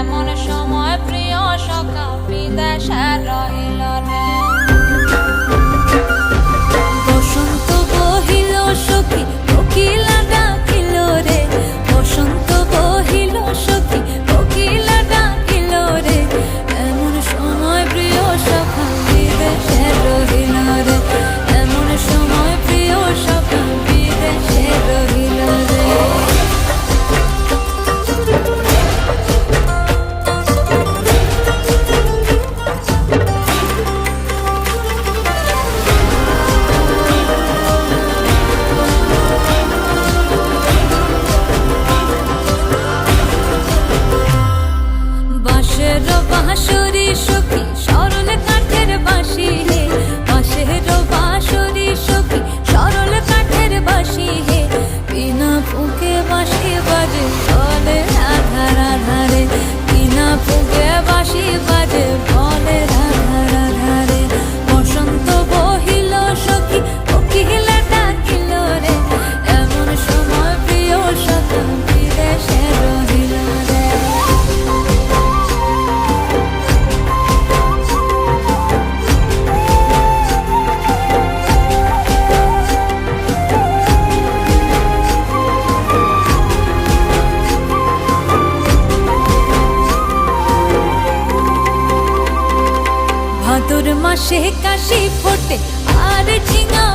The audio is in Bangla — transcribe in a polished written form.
এমন সময় প্রিয় সখা বিদেশে রহিল রে। বসন্ত বহিল সখী কোকিলা ডাকিল রে, বসন্ত বহিল সখী কোকিলা ডাকিল রে, এমন সময় প্রিয় সখা বিদেশে রহিল রে, এমন সময় প্রিয় সখা বিদেশে রহিল রে। বাঁশের বাঁশরি সখী সরল কাঠের বাঁশি হে, বাঁশের বাঁশরি সখী সরল কাঠের বাঁশি হে, বিনা ফুঁকে বাঁশি বাজে বলে রাধা রাধা রে, বিনা ফুঁকে বাঁশি বাজে বলে রাধা রাধা রে। বসন্ত বহিল সখী কোকিলা ডাকিল রে, এমন সময় প্রিয় সখা বিদেশে রহিল রে। ভাদর মাসে কাশি ফোটে আর ঝিঙা